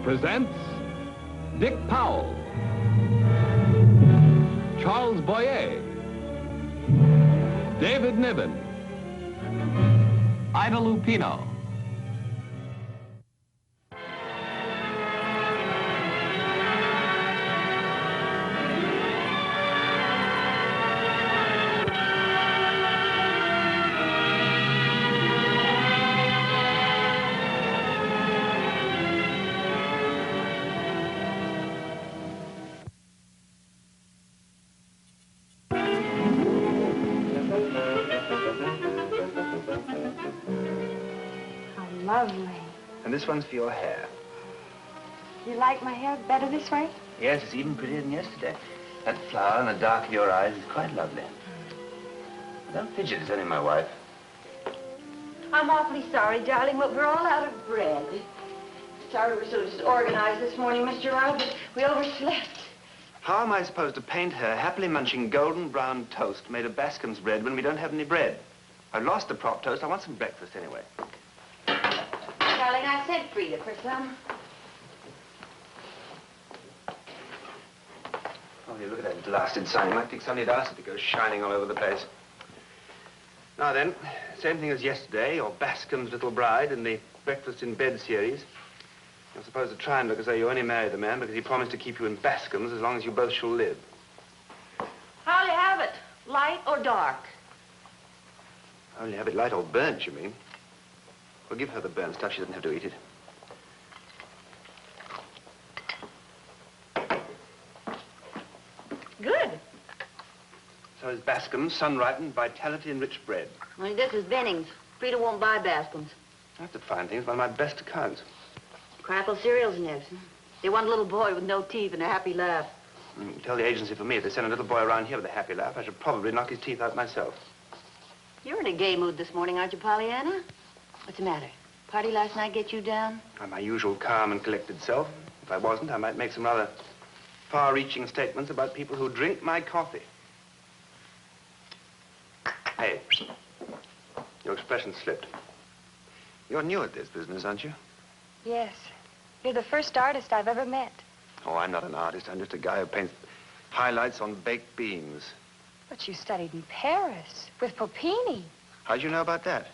presents Dick Powell, Charles Boyer, David Niven, Ida Lupino. Lovely. And this one's for your hair. You like my hair better this way? Yes, it's even prettier than yesterday. That flower in the dark of your eyes is quite lovely. Don't fidget, it's only my wife. I'm awfully sorry, darling, but we're all out of bread. Sorry we're so disorganized this morning, Mr. Ronald, but we overslept. How am I supposed to paint her happily munching golden brown toast made of Bascom's bread when we don't have any bread? I've lost the prop toast. I want some breakfast anyway. Darling, I sent Frida for some. Oh, you look at that blasted sign. It might take somebody to ask it to go shining all over the place. Now then, same thing as yesterday, your Bascom's Little Bride in the Breakfast in Bed series. You're supposed to try and look as though you only married the man because he promised to keep you in Bascom's as long as you both shall live. How'll you have it? Light or dark? Only have it light or burnt, you mean? Well, give her the burnt stuff. She doesn't have to eat it. Good. So is Bascom's sun-ripened, vitality-enriched bread. Only this is Benning's. Frida won't buy Bascom's. That's the fine thing. It's one of my best accounts. Crackle cereals and eggs. They want a little boy with no teeth and a happy laugh. Tell the agency for me, if they send a little boy around here with a happy laugh, I should probably knock his teeth out myself. You're in a gay mood this morning, aren't you, Pollyanna? What's the matter? Party last night get you down? I'm my usual calm and collected self. If I wasn't, I might make some rather far-reaching statements about people who drink my coffee. Hey, your expression slipped. You're new at this business, aren't you? Yes. You're the first artist I've ever met. Oh, I'm not an artist. I'm just a guy who paints highlights on baked beans. But you studied in Paris with Popini. How'd you know about that?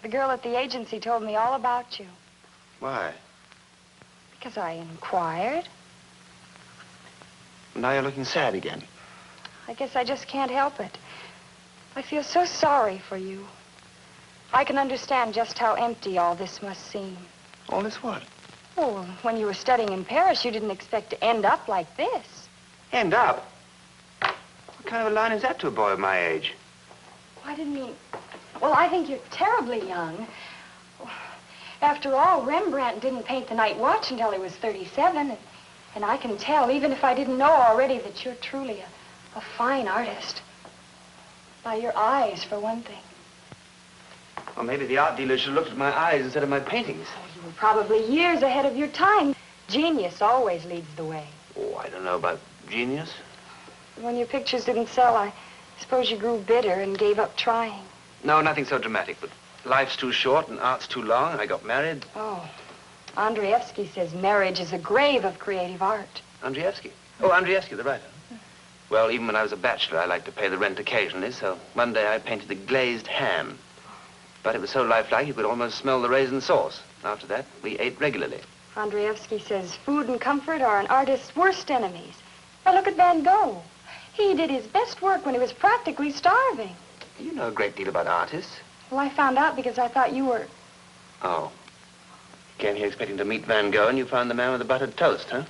The girl at the agency told me all about you. Why? Because I inquired. Now you're looking sad again. I guess I just can't help it. I feel so sorry for you. I can understand just how empty all this must seem. All this what? Oh, when you were studying in Paris, you didn't expect to end up like this. End up? What kind of a line is that to a boy of my age? I didn't mean... Well, I think you're terribly young. After all, Rembrandt didn't paint the Night Watch until he was 37, and I can tell, even if I didn't know already, that you're truly a fine artist. By your eyes, for one thing. Well, maybe the art dealer should have looked at my eyes instead of my paintings. Oh, you were probably years ahead of your time. Genius always leads the way. Oh, I don't know about genius. When your pictures didn't sell, I suppose you grew bitter and gave up trying. No, nothing so dramatic, but life's too short and art's too long, and I got married. Oh, Andreevsky says marriage is a grave of creative art. Andreevsky? Oh, Andreevsky, the writer. Well, even when I was a bachelor, I liked to pay the rent occasionally, so one day I painted a glazed ham. But it was so lifelike you could almost smell the raisin sauce. After that, we ate regularly. Andreevsky says food and comfort are an artist's worst enemies. Now look at Van Gogh. He did his best work when he was practically starving. You know a great deal about artists. Well, I found out because I thought you were... Oh. You came here expecting to meet Van Gogh, and you found the man with the buttered toast, huh?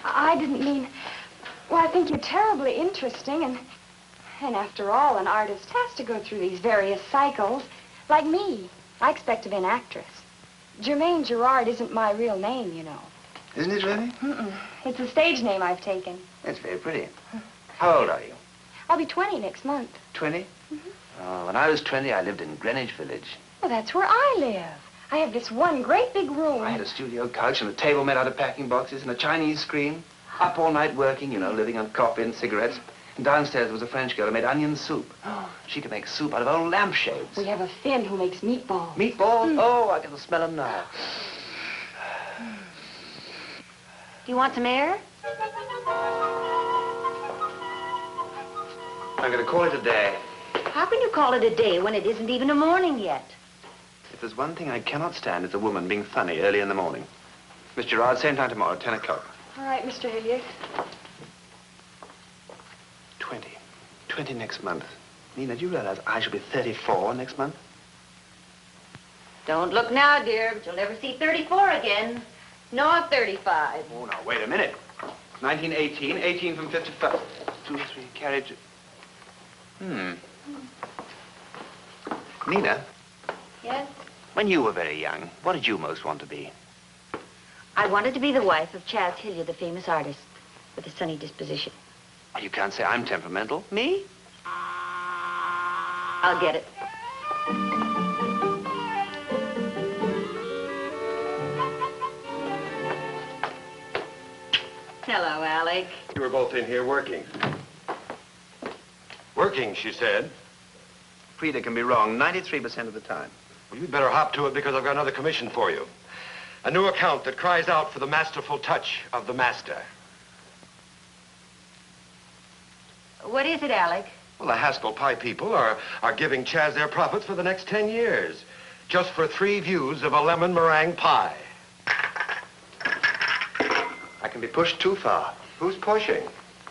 I didn't mean... Well, I think you're terribly interesting, and after all, an artist has to go through these various cycles. Like me. I expect to be an actress. Germaine Gerard isn't my real name, you know. Isn't it really? Mm-mm. It's a stage name I've taken. That's very pretty. How old are you? I'll be 20 next month. 20? Mm-hmm. Oh, when I was 20, I lived in Greenwich Village. Well, that's where I live. I have this one great big room. I had a studio couch and a table made out of packing boxes and a Chinese screen. Up all night working, you know, living on coffee and cigarettes. Downstairs there was a French girl who made onion soup. Oh, she could make soup out of old lampshades. We have a Finn who makes meatballs. Meatballs? Oh, I can smell them now. Do you want some air? I'm going to call it a day. How can you call it a day when it isn't even a morning yet? If there's one thing I cannot stand, it's a woman being funny early in the morning. Miss Gerard, same time tomorrow, 10 o'clock. All right, Mr. Hilliard. 20 next month. Nina, do you realize I shall be 34 next month? Don't look now, dear, but you'll never see 34 again. Nor 35. Oh, now, wait a minute. 1918, 18 from 55. 2, 3, carriage. Nina, Yes? when you were very young, what did you most want to be? I wanted to be the wife of Chas Hilliard, the famous artist with a sunny disposition. You can't say I'm temperamental. Me? I'll get it. Hello, Alec. You were both in here working. Working, she said. Frida can be wrong 93% of the time. Well, you'd better hop to it because I've got another commission for you. A new account that cries out for the masterful touch of the master. What is it, Alec? Well, the Haskell Pie people are giving Chaz their profits for the next 10 years. Just for 3 views of a lemon meringue pie. I can be pushed too far. Who's pushing?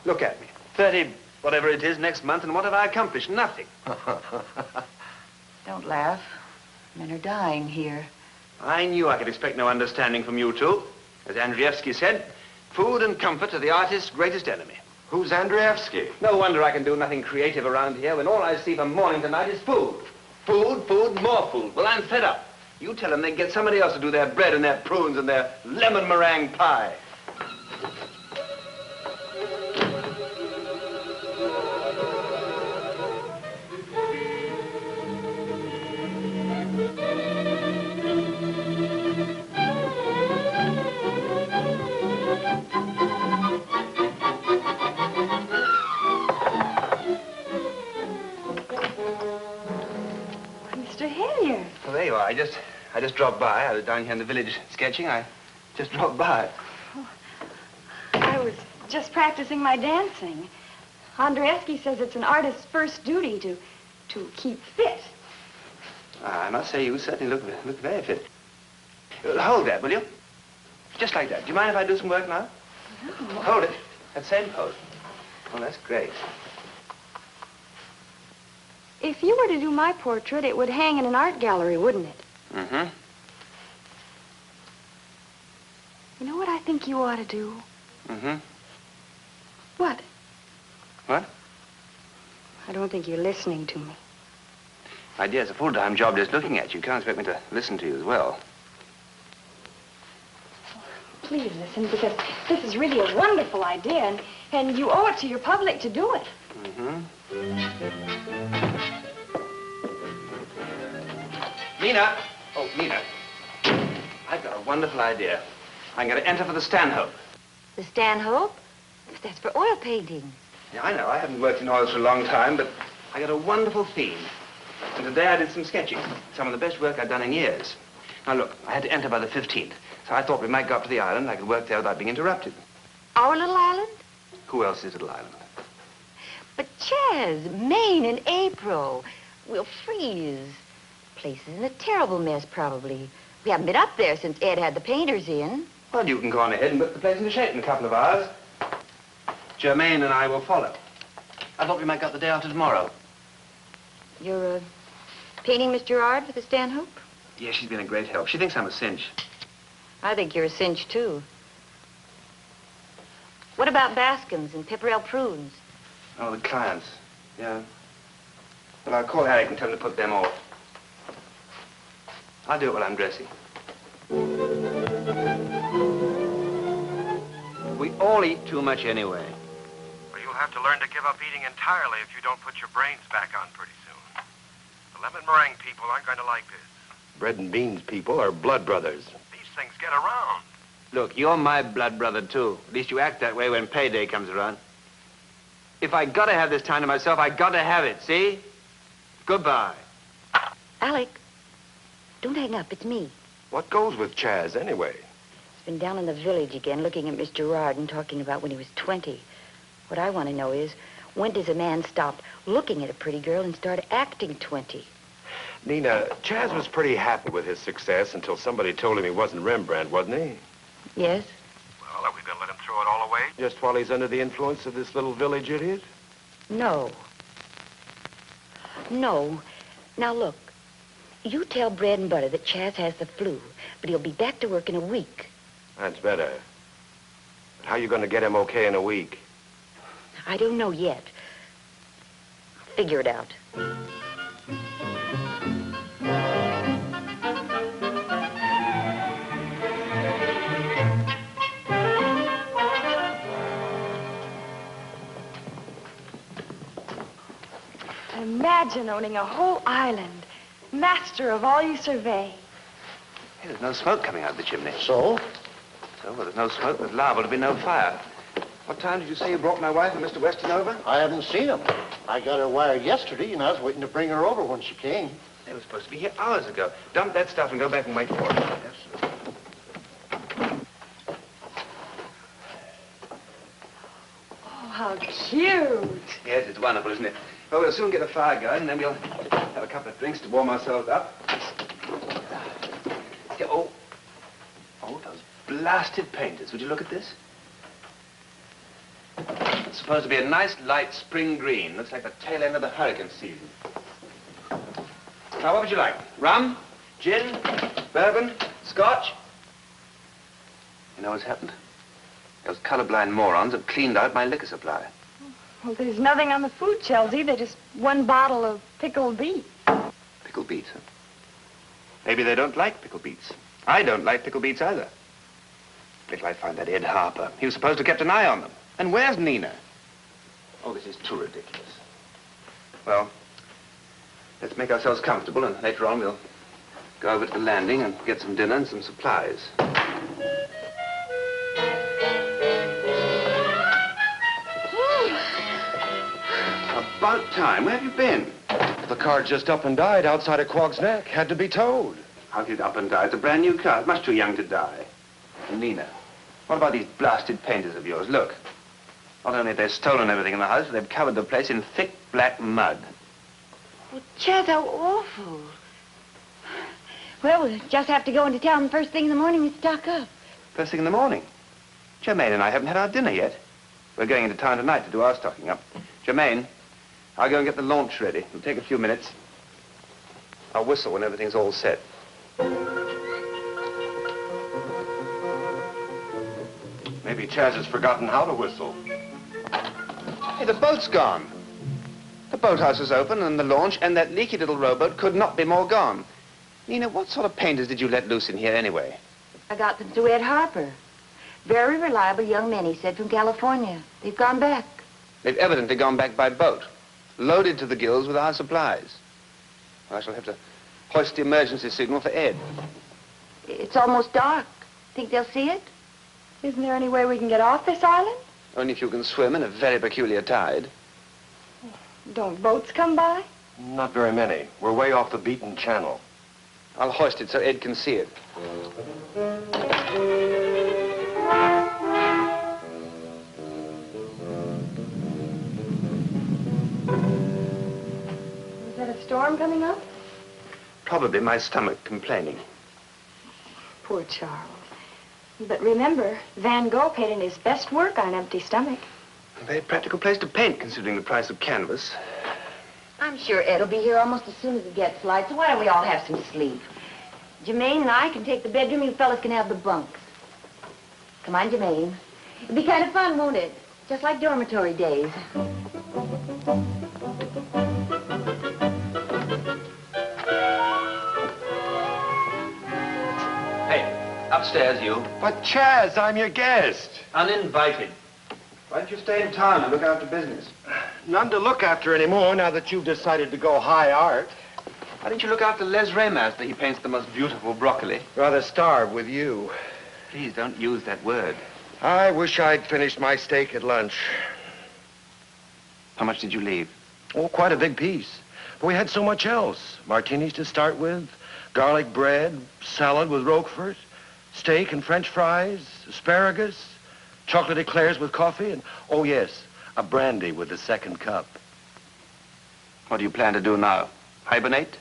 Look at me. 30, whatever it is, next month, and what have I accomplished? Nothing. Don't laugh. Men are dying here. I knew I could expect no understanding from you two. As Andreevsky said, food and comfort are the artist's greatest enemy. Who's Andreevsky? No wonder I can do nothing creative around here when all I see from morning to night is food. Food, food, more food. Well, I'm fed up. You tell them they get somebody else to do their bread and their prunes and their lemon meringue pie. Mr. Hilliard. Well, there you are. I just dropped by. I was down here in the village sketching. I just dropped by. I was just practicing my dancing. Andreevsky says it's an artist's first duty to keep fit. I must say, you certainly look very fit. Hold that, will you? Just like that. Do you mind if I do some work now? No. Hold it. That same pose. Oh, that's great. If you were to do my portrait, it would hang in an art gallery, wouldn't it? Mm-hmm. You know what I think you ought to do? Mm-hmm. What? What? I don't think you're listening to me. My dear, it's a full-time job just looking at you. You can't expect me to listen to you as well. Please listen, because this is really a wonderful idea, and you owe it to your public to do it. Mm-hmm. Nina! Oh, Nina. I've got a wonderful idea. I'm going to enter for the Stanhope. The Stanhope? That's for oil painting. Yeah, I know. I haven't worked in oils for a long time, but I got a wonderful theme. And today I did some sketching. Some of the best work I've done in years. Now, look, I had to enter by the 15th, so I thought we might go up to the island. I could work there without being interrupted. Our little island? Who else is little island? But Chaz, Maine in April. We'll freeze. Place is in a terrible mess, probably. We haven't been up there since Ed had the painters in. Well, you can go on ahead and put the place into shape in a couple of hours. Germaine and I will follow. I thought we might go up the day after tomorrow. You're, painting Miss Gerard for the Stanhope? Yeah, she's been a great help. She thinks I'm a cinch. I think you're a cinch, too. What about Baskins and Pepperell Prunes? Oh, the clients. Yeah. Well, I'll call Alec and tell him to put them off. I'll do it while I'm dressing. We all eat too much anyway. Well, you'll have to learn to give up eating entirely if you don't put your brains back on pretty soon. The lemon meringue people aren't going to like this. Bread and beans people are blood brothers. These things get around. Look, you're my blood brother, too. At least you act that way when payday comes around. If I gotta have this time to myself, I gotta have it, see? Goodbye. Alec, don't hang up. It's me. What goes with Chaz, anyway? He's been down in the village again looking at Miss Gerard and talking about when he was 20. What I want to know is, when does a man stop looking at a pretty girl and start acting 20? Nina, Chaz was pretty happy with his success until somebody told him he wasn't Rembrandt, wasn't he? Yes? Well, are we going to let him throw it all away? Just while he's under the influence of this little village idiot? No. No. Now, look. You tell Bread and Butter that Chaz has the flu, but he'll be back to work in a week. That's better. But how are you going to get him okay in a week? I don't know yet. I'll figure it out. Imagine owning a whole island, master of all you survey. Hey, there's no smoke coming out of the chimney. So? Well, there's no smoke, there's liable to be no fire. What time did you say you brought my wife and Mr. Weston over? I haven't seen them. I got her wired yesterday, and I was waiting to bring her over when she came. They were supposed to be here hours ago. Dump that stuff and go back and wait for her. Yes. Oh, how cute. Yes, it's wonderful, isn't it? Well, we'll soon get a fire going, and then we'll have a couple of drinks to warm ourselves up. Yeah, oh, those blasted painters. Would you look at this? It's supposed to be a nice, light spring green. Looks like the tail end of the hurricane season. Now, what would you like? Rum? Gin? Bourbon? Scotch? You know what's happened? Those colorblind morons have cleaned out my liquor supply. Well, there's nothing on the food shelves either, just one bottle of pickled beets. Pickled beets, huh? Maybe they don't like pickled beets. I don't like pickled beets either. Wait till I find that Ed Harper. He was supposed to have kept an eye on them. And where's Nina? Oh, this is too ridiculous. Well, let's make ourselves comfortable, and later on we'll go over to the landing and get some dinner and some supplies. About time. Where have you been? The car just up and died outside of Quog's Neck. Had to be towed. How did it up and die? It's a brand new car. It's much too young to die. And Nina, what about these blasted painters of yours? Look. Not only have they stolen everything in the house, but they've covered the place in thick black mud. Well, Chaz, how awful. Well, we'll just have to go into town first thing in the morning and stock up. First thing in the morning? Germaine and I haven't had our dinner yet. We're going into town tonight to do our stocking up. Germaine, I'll go and get the launch ready. It'll take a few minutes. I'll whistle when everything's all set. Maybe Chaz has forgotten how to whistle. Hey, the boat's gone. The boathouse is open, and the launch and that leaky little rowboat could not be more gone. Nina, what sort of painters did you let loose in here anyway? I got them through Ed Harper. Very reliable young men, he said, from California. They've gone back. They've evidently gone back by boat, loaded to the gills with our supplies. I shall have to hoist the emergency signal for Ed. It's almost dark. Think they'll see it? Isn't there any way we can get off this island? Only if you can swim in a very peculiar tide. Don't boats come by? Not very many. We're way off the beaten channel. I'll hoist it so Ed can see it. Is that a storm coming up? Probably my stomach complaining. Poor Charles. But remember, Van Gogh painted his best work on an empty stomach. A very practical place to paint, considering the price of canvas. I'm sure Ed will be here almost as soon as it gets light, so why don't we all have some sleep? Jermaine and I can take the bedroom, you fellas can have the bunks. Come on, Jermaine. It'll be kind of fun, won't it? Just like dormitory days. Hey, upstairs, you. But Chaz, I'm your guest. Uninvited. Why don't you stay in town and look after business? None to look after anymore now that you've decided to go high art. Why don't you look after Les Raymaster? He paints the most beautiful broccoli. Rather starve with you. Please don't use that word. I wish I'd finished my steak at lunch. How much did you leave? Oh, quite a big piece. But we had so much else. Martinis to start with, garlic bread, salad with Roquefort, steak and French fries, asparagus, chocolate eclairs with coffee, and, oh yes, a brandy with the second cup. What do you plan to do now? Hibernate?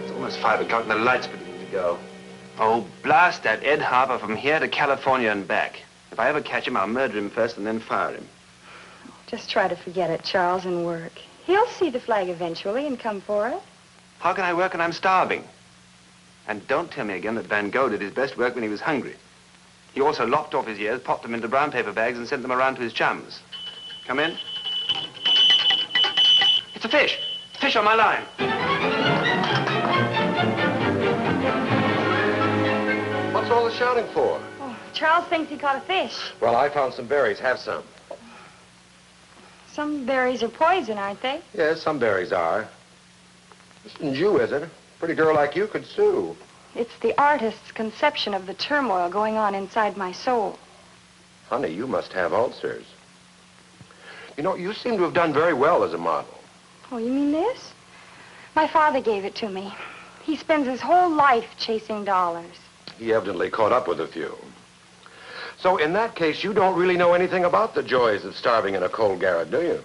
It's almost 5 o'clock and the light's beginning to go. Oh, blast that Ed Harper from here to California and back. If I ever catch him, I'll murder him first and then fire him. Just try to forget it, Charles, and work. He'll see the flag eventually and come for it. How can I work when I'm starving? And don't tell me again that Van Gogh did his best work when he was hungry. He also lopped off his ears, popped them into brown paper bags, and sent them around to his chums. Come in. It's a fish. Fish on my line. What's all the shouting for? Oh, Charles thinks he caught a fish. Well, I found some berries. Have some. Some berries are poison, aren't they? Yes, some berries are. This isn't you, is it? A pretty girl like you could sue. It's the artist's conception of the turmoil going on inside my soul. Honey, you must have ulcers. You know, you seem to have done very well as a model. Oh, you mean this? My father gave it to me. He spends his whole life chasing dollars. He evidently caught up with a few. So in that case, you don't really know anything about the joys of starving in a cold garret, do you?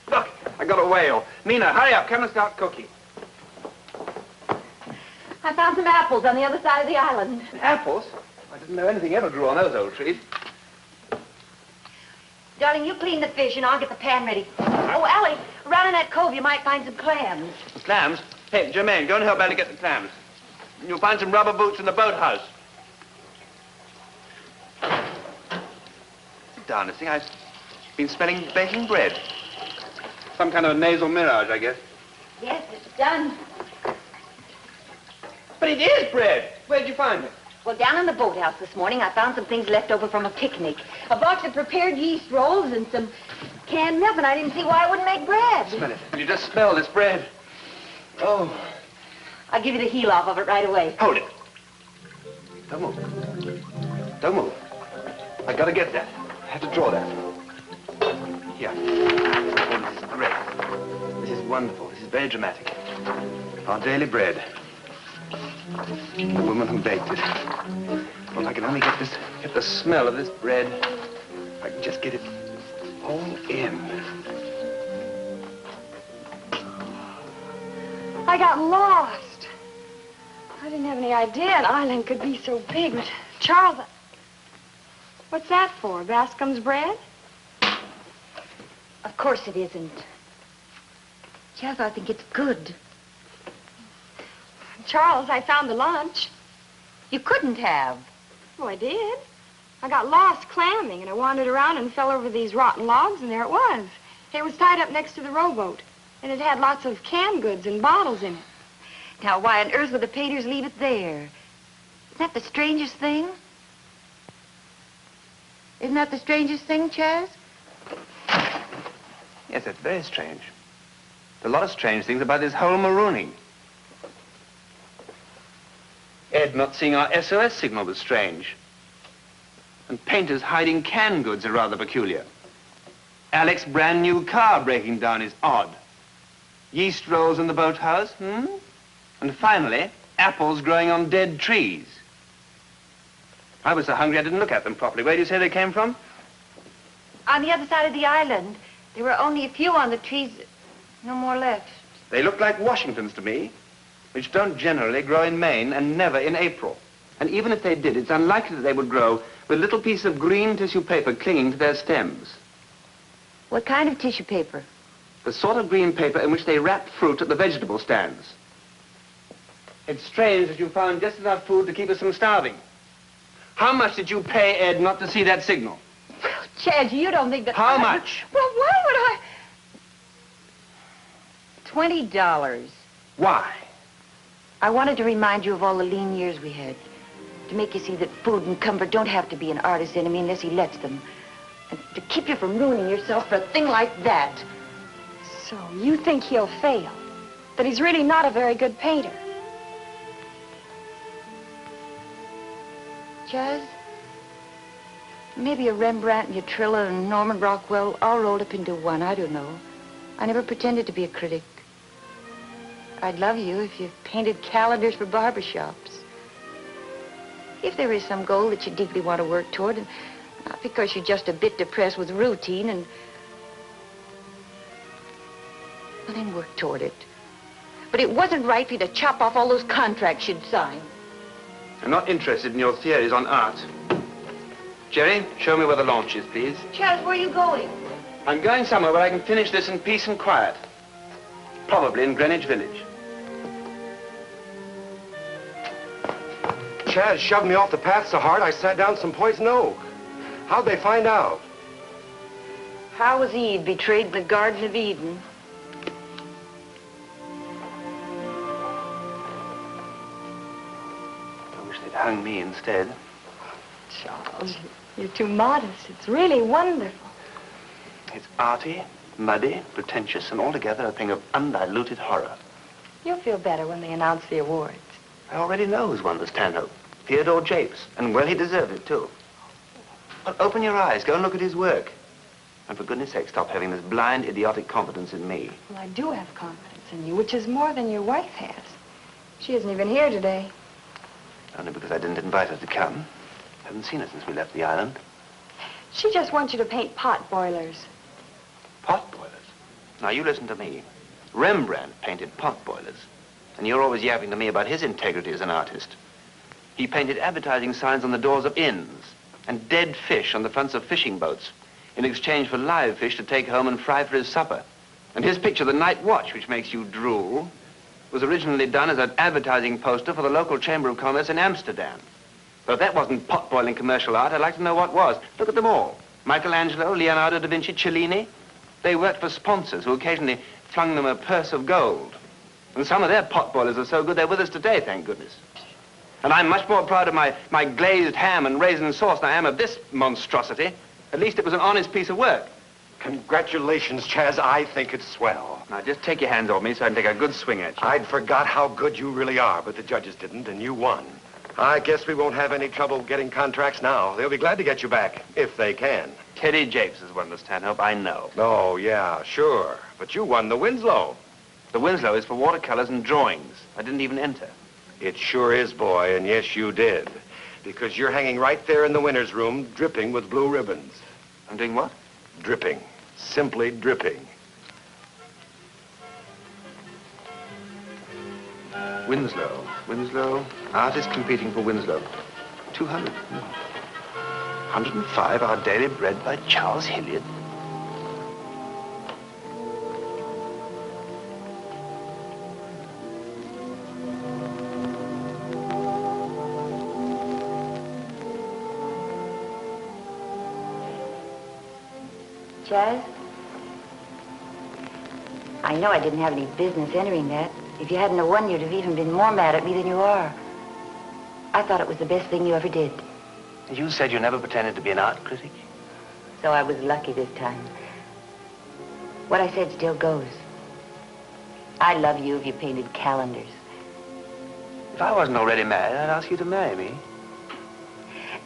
Look, I got a whale. Mina, hurry up. Come and start cooking. I found some apples on the other side of the island. Apples? I didn't know anything ever grew on those old trees. Darling, you clean the fish and I'll get the pan ready. Oh, Allie, around in that cove you might find some clams. Clams? Hey, Jermaine, go and help Allie get the clams. You'll find some rubber boots in the boathouse. Darnest thing, I've been smelling baking bread. Some kind of a nasal mirage, I guess. Yes, it's done. But it is bread. Where'd you find it? Well, down in the boathouse this morning, I found some things left over from a picnic. A box of prepared yeast rolls and some canned milk, and I didn't see why I wouldn't make bread. Smell it. You just smell this bread. Oh. I'll give you the heel off of it right away. Hold it. Don't move. Don't move. I gotta get that. I have to draw that. Here. Oh, this is great. This is wonderful. This is very dramatic. Our daily bread. The woman who baked it. Well, if I can only get the smell of this bread, if I can just get it all in. I got lost. I didn't have any idea an island could be so big, but Charles, what's that for? Bascom's bread? Of course it isn't. Jeff, I think it's good. Charles, I found the lunch. You couldn't have. Well, I did. I got lost clamming, and I wandered around and fell over these rotten logs, and there it was. It was tied up next to the rowboat, and it had lots of canned goods and bottles in it. Now, why on earth would the painters leave it there? Isn't that the strangest thing? Isn't that the strangest thing, Chaz? Yes, it's very strange. There's a lot of strange things about this whole marooning. Ed not seeing our SOS signal was strange. And painters hiding canned goods are rather peculiar. Alex's brand new car breaking down is odd. Yeast rolls in the boathouse, And finally, apples growing on dead trees. I was so hungry I didn't look at them properly. Where do you say they came from? On the other side of the island. There were only a few on the trees, no more left. They look like Washingtons to me, which don't generally grow in Maine and never in April. And even if they did, it's unlikely that they would grow with a little piece of green tissue paper clinging to their stems. What kind of tissue paper? The sort of green paper in which they wrap fruit at the vegetable stands. It's strange that you found just enough food to keep us from starving. How much did you pay Ed not to see that signal? Well, Chaz, you don't think that... How much? Well, why would I... $20. Why? I wanted to remind you of all the lean years we had. To make you see that food and comfort don't have to be an artist's enemy unless he lets them. And to keep you from ruining yourself for a thing like that. So you think he'll fail? That he's really not a very good painter? Chaz, maybe a Rembrandt and Utrilla and Norman Rockwell all rolled up into one. I don't know. I never pretended to be a critic. I'd love you if you painted calendars for barbershops. If there is some goal that you deeply want to work toward, and not because you're just a bit depressed with routine, and well, then work toward it. But it wasn't right for you to chop off all those contracts you'd signed. I'm not interested in your theories on art. Jerry, show me where the launch is, please. Chaz, where are you going? I'm going somewhere where I can finish this in peace and quiet. Probably in Greenwich Village. Chaz shoved me off the path so hard I sat down some poison oak. How'd they find out? How was Eve betrayed in the Garden of Eden? I wish they'd hung me instead. Charles, you're too modest. It's really wonderful. It's arty, muddy, pretentious, and altogether a thing of undiluted horror. You'll feel better when they announce the awards. I already know who's won the Stanhope. Theodore Japes. And well, he deserved it, too. Well, open your eyes. Go and look at his work. And for goodness sake, stop having this blind, idiotic confidence in me. Well, I do have confidence in you, which is more than your wife has. She isn't even here today. Only because I didn't invite her to come. Haven't seen her since we left the island. She just wants you to paint pot boilers. Pot boilers? Now, you listen to me. Rembrandt painted pot boilers. And you're always yapping to me about his integrity as an artist. He painted advertising signs on the doors of inns and dead fish on the fronts of fishing boats in exchange for live fish to take home and fry for his supper. And his picture, The Night Watch, which makes you drool, was originally done as an advertising poster for the local Chamber of Commerce in Amsterdam. But if that wasn't pot-boiling commercial art, I'd like to know what was. Look at them all. Michelangelo, Leonardo da Vinci, Cellini. They worked for sponsors who occasionally flung them a purse of gold. And some of their pot boilers are so good they're with us today, thank goodness. And I'm much more proud of my glazed ham and raisin sauce than I am of this monstrosity. At least it was an honest piece of work. Congratulations, Chaz. I think it's swell. Now, just take your hands off me so I can take a good swing at you. I'd forgot how good you really are, but the judges didn't, and you won. I guess we won't have any trouble getting contracts now. They'll be glad to get you back, if they can. Teddy Japes has won the Stanhope, I know. Oh, yeah, sure. But you won the Winslow. The Winslow is for watercolors and drawings. I didn't even enter. It sure is, boy, and yes, you did. Because you're hanging right there in the winner's room, dripping with blue ribbons. I'm doing what? Dripping. Simply dripping. Winslow. Winslow. Artist competing for Winslow. 200. 105 Our Daily Bread by Charles Hilliard. Chaz? I know I didn't have any business entering that. If you hadn't won, you'd have even been more mad at me than you are. I thought it was the best thing you ever did. You said you never pretended to be an art critic? So I was lucky this time. What I said still goes. I'd love you if you painted calendars. If I wasn't already married, I'd ask you to marry me.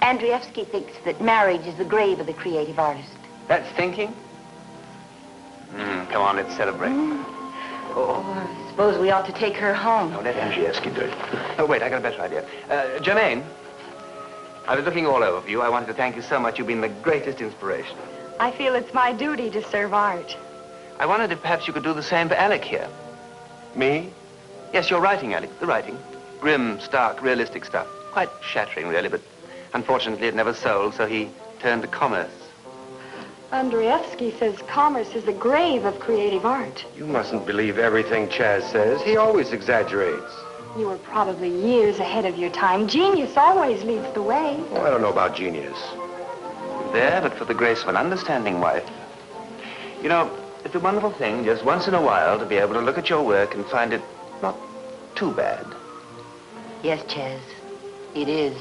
Andreevsky thinks that marriage is the grave of the creative artist. That's thinking? Come on, let's celebrate. Oh, I suppose we ought to take her home. No, let Andreevsky do it. Oh, wait, I got a better idea. Jermaine, I was looking all over for you. I wanted to thank you so much. You've been the greatest inspiration. I feel it's my duty to serve art. I wondered if perhaps you could do the same for Alec here. Me? Yes, your writing, Alec, the writing. Grim, stark, realistic stuff. Quite shattering, really, but unfortunately it never sold, so he turned to commerce. Andreevsky says commerce is the grave of creative art. You mustn't believe everything Chaz says. He always exaggerates. You were probably years ahead of your time. Genius always leads the way. Oh, I don't know about genius. There, but for the grace of an understanding wife. You know, it's a wonderful thing, just once in a while, to be able to look at your work and find it not too bad. Yes, Chaz, it is.